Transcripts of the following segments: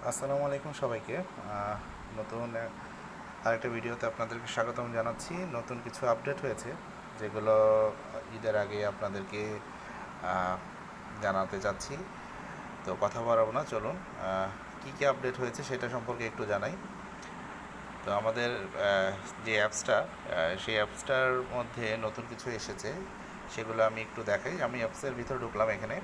আসসালামু আলাইকুম সবাইকে। নতুন আরেকটা ভিডিওতে আপনাদেরকে স্বাগতম জানাচ্ছি। নতুন কিছু আপডেট হয়েছে যেগুলো ঈদের আগে আপনাদেরকে আহ, জানাতে চাচ্ছি। তো কথা বাড়াবো না, চলুন কী কী আপডেট হয়েছে সেটা সম্পর্কে একটু জানাই। তো আমাদের যে অ্যাপসটা সেই অ্যাপসটার মধ্যে নতুন কিছু এসেছে, সেগুলো আমি একটু দেখাই। আমি অ্যাপসের ভিতরে ঢুকলাম এখানে।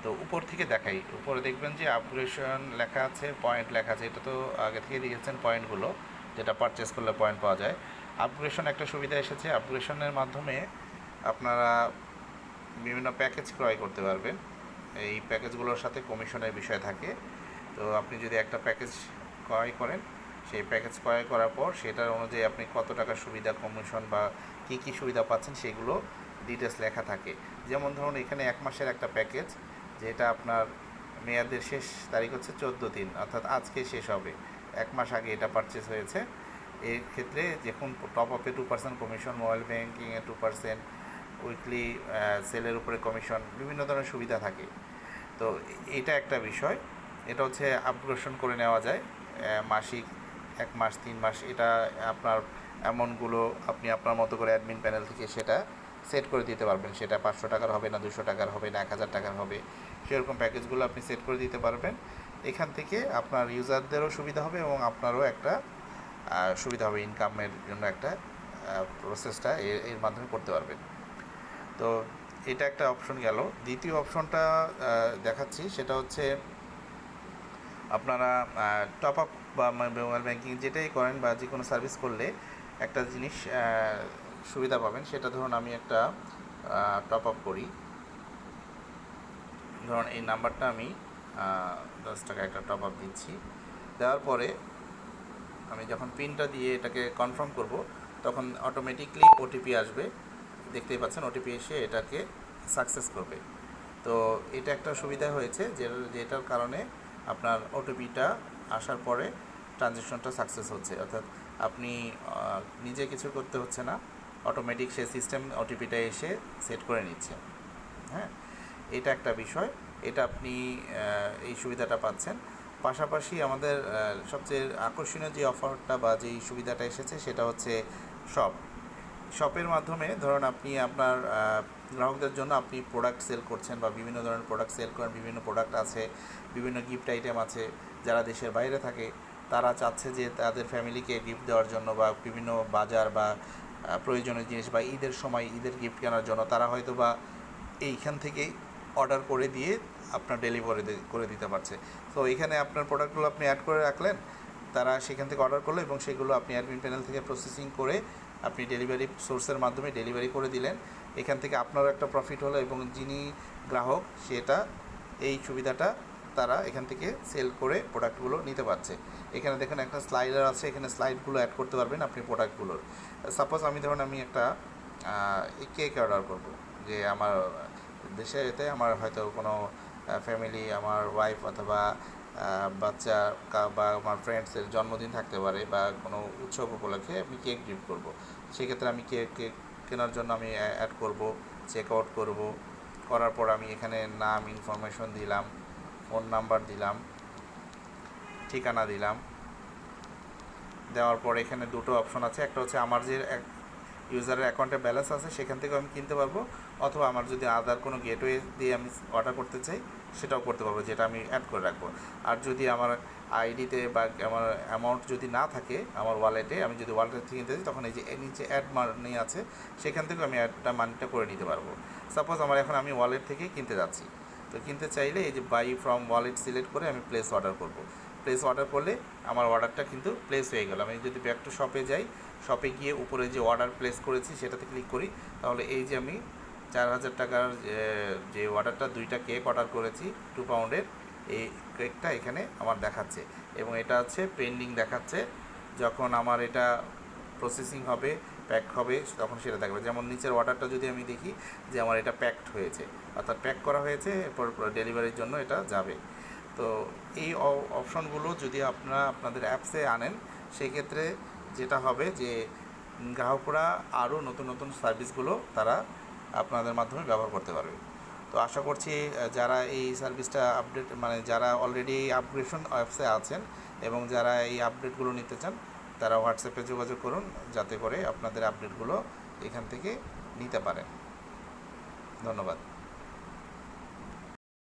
তো উপর থেকে দেখাই, উপরে দেখবেন যে আপগ্রেশন লেখা আছে, পয়েন্ট লেখা আছে। এটা তো আগে থেকে দিয়েছেন পয়েন্টগুলো, যেটা পারচেস করলে পয়েন্ট পাওয়া যায়। আপগ্রেশন একটা সুবিধা এসেছে, আপগ্রেশনের মাধ্যমে আপনারা বিভিন্ন প্যাকেজ ক্রয় করতে পারবেন। এই প্যাকেজগুলোর সাথে কমিশনের বিষয় থাকে। তো আপনি যদি একটা প্যাকেজ ক্রয় করেন, সেই প্যাকেজ ক্রয় করার পর সেটার অনুযায়ী আপনি কত টাকা সুবিধা, কমিশন বা কী কী সুবিধা পাচ্ছেন সেগুলো ডিটেলস লেখা থাকে। যেমন ধরুন এখানে 1 মাসের একটা প্যাকেজ, যেটা আপনার মেয়াদের শেষ তারিখ হচ্ছে 14 দিন, অর্থাৎ আজকে শেষ হবে। 1 মাস আগে এটা পারচেস হয়েছে। এর ক্ষেত্রে যখন টপ আপে 2% কমিশন, মোবাইল ব্যাঙ্কিংয়ে 2%, উইকলি সেলের উপরে কমিশন, বিভিন্ন ধরনের সুবিধা থাকে। তো এটা একটা বিষয়। এটা হচ্ছে আপগ্রেশন করে নেওয়া যায় মাসিক, 1 মাস, 3 মাস। এটা আপনার অ্যামাউন্টগুলো আপনি আপনার মতো করে অ্যাডমিন প্যানেল থেকে সেটা সেট করে দিতে পারবেন। সেটা 500 টাকার হবে না, 200 টাকার হবে না, 1000 টাকার হবে, সেরকম প্যাকেজগুলো আপনি সেট করে দিতে পারবেন। এখান থেকে আপনার ইউজারদেরও সুবিধা হবে এবং আপনারও একটা সুবিধা হবে, ইনকামের জন্য একটা প্রসেসটা এর মাধ্যমে করতে পারবেন। তো এটা একটা অপশন গেল। দ্বিতীয় অপশনটা দেখাচ্ছি, সেটা হচ্ছে আপনারা টপ আপ বা মোবাইল ব্যাঙ্কিং যেটাই করেন বা যে কোনো সার্ভিস করলে একটা জিনিস সুবিধা পাবেন। সেটা ধরুন আমি একটা টপ আপ করি, ধরুন এই নাম্বারটা আমি 10 টাকা একটা টপ আপ দিচ্ছি। দেওয়ার পরে আমি যখন পিনটা দিয়ে এটাকে কনফার্ম করব, তখন অটোমেটিকলি ওটিপি আসবে। দেখতেই পাচ্ছেন ওটিপি এসে এটাকে সাকসেস করবে। তো এটা একটা সুবিধা হয়েছে, যেটার কারণে আপনার ওটিপিটা আসার পরে ট্রানজ্যাকশনটা সাকসেস হচ্ছে, অর্থাৎ আপনি নিজে কিছু করতে হচ্ছে না, অটোমেটিক সে সিস্টেম ওটিপিটা এসে সেট করে নিচ্ছে। হ্যাঁ, এটা একটা বিষয়। এটা আপনি এই সুবিধাটা পাচ্ছেন। পাশাপাশি আমাদের সবচেয়ে আকর্ষণীয় যে অফারটা বা যেই সুবিধাটা এসেছে সেটা হচ্ছে শপ। শপের মাধ্যমে ধরুন আপনি আপনার গ্রাহকদের জন্য আপনি প্রোডাক্ট সেল করছেন বা বিভিন্ন ধরনের প্রোডাক্ট সেল করেন। বিভিন্ন প্রোডাক্ট আছে, বিভিন্ন গিফট আইটেম আছে। যারা দেশের বাইরে থাকে তারা চাচ্ছে যে তাদের ফ্যামিলিকে গিফট দেওয়ার জন্য বা বিভিন্ন বাজার বা প্রয়োজনীয় জিনিস বা ঈদের সময় ঈদের গিফট কেনার জন্য তারা হয়তো বা এইখান থেকেই অর্ডার করে দিয়ে আপনার ডেলিভারি করে দিতে পারছে। তো এখানে আপনার প্রোডাক্টগুলো আপনি অ্যাড করে রাখলেন, তারা সেখান থেকে অর্ডার করলো এবং সেগুলো আপনি অ্যাডমিন প্যানেল থেকে প্রসেসিং করে আপনি ডেলিভারি সোর্সের মাধ্যমে ডেলিভারি করে দিলেন। এখান থেকে আপনারও একটা প্রফিট হলো এবং যিনি গ্রাহক সেটা এই সুবিধাটা তারা এখান থেকে সেল করে প্রোডাক্টগুলো নিতে পারছে। এখানে দেখেন একটা স্লাইডার আছে, এখানে স্লাইডগুলো অ্যাড করতে পারবেন আপনি প্রোডাক্টগুলোর। সাপোজ আমি ধরুন আমি একটা কেক অর্ডার করব, যে আমার দেশে এতে আমার হয়তো কোনো ফ্যামিলি, আমার ওয়াইফ অথবা বাচ্চা বা আমার ফ্রেন্ডসের জন্মদিন থাকতে পারে বা কোনো উৎসব উপলক্ষে আমি কেক গিফট করব। সেক্ষেত্রে আমি কেক কেনার জন্য আমি অ্যাড করব, চেক আউট করব। করার পর আমি এখানে নাম ইনফরমেশন দিলাম, ফোন নাম্বার দিলাম, ঠিকানা দিলাম। দেওয়ার পর এখানে দুটো অপশন আছে, একটা হচ্ছে আমার যে ইউজারের অ্যাকাউন্টে ব্যালেন্স আছে সেখান থেকেও আমি কিনতে পারবো, অথবা আমার যদি আদার কোনো গেটওয়ে দিয়ে আমি অর্ডার করতে চাই সেটাও করতে পারবো, যেটা আমি অ্যাড করে রাখবো। আর যদি আমার আইডিতে বা আমার অ্যামাউন্ট যদি না থাকে আমার ওয়ালেটে, আমি যদি ওয়ালেট থেকে কিনতে চাই তখন এই যে নিচে অ্যাড মানি আছে সেখান থেকেও আমি অ্যাডটা মানিটা করে নিতে পারবো। সাপোজ আমার এখন আমি ওয়ালেট থেকেই কিনতে যাচ্ছি, তো কিনতে চাইলে এই যে বাই ফ্রম ওয়ালেট সিলেক্ট করে আমি প্লেস অর্ডার করব। প্লেস অর্ডার করলে আমার অর্ডারটা কিন্তু প্লেস হয়ে গেল। আমি যদি ব্যাক টু শপে যাই, শপে গিয়ে উপরে যে অর্ডার প্লেস করেছি সেটাতে ক্লিক করি, তাহলে এই যে আমি 4000 টাকার যে অর্ডারটা 2টা কেক অর্ডার করেছি 2 পাউন্ডের, এই কেকটা এখানে আমার দেখাচ্ছে এবং এটা হচ্ছে পেন্ডিং দেখাচ্ছে। যখন আমার এটা প্রসেসিং হবে, প্যাক হবে, তখন সেটা দেখবে। যেমন নিচের অর্ডারটা যদি আমি দেখি যে আমার এটা প্যাকড হয়েছে, অর্থাৎ প্যাক করা হয়েছে, এরপর ডেলিভারির জন্য এটা যাবে। তো এই অপশনগুলো যদি আপনারা আপনাদের অ্যাপসে আনেন, সেক্ষেত্রে যেটা হবে যে গ্রাহকরা আরও নতুন নতুন সার্ভিসগুলো তারা আপনাদের মাধ্যমে ব্যবহার করতে পারবে। তো আশা করছি যারা এই সার্ভিসটা আপডেট মানে যারা অলরেডি এই আপগ্রেশন অ্যাপসে আছেন এবং যারা এই আপডেটগুলো নিতে চান তারা হোয়াটসঅ্যাপে যোগাযোগ করুন, যাতে করে আপনাদের আপডেটগুলো এখান থেকে নিতে পারেন। ধন্যবাদ।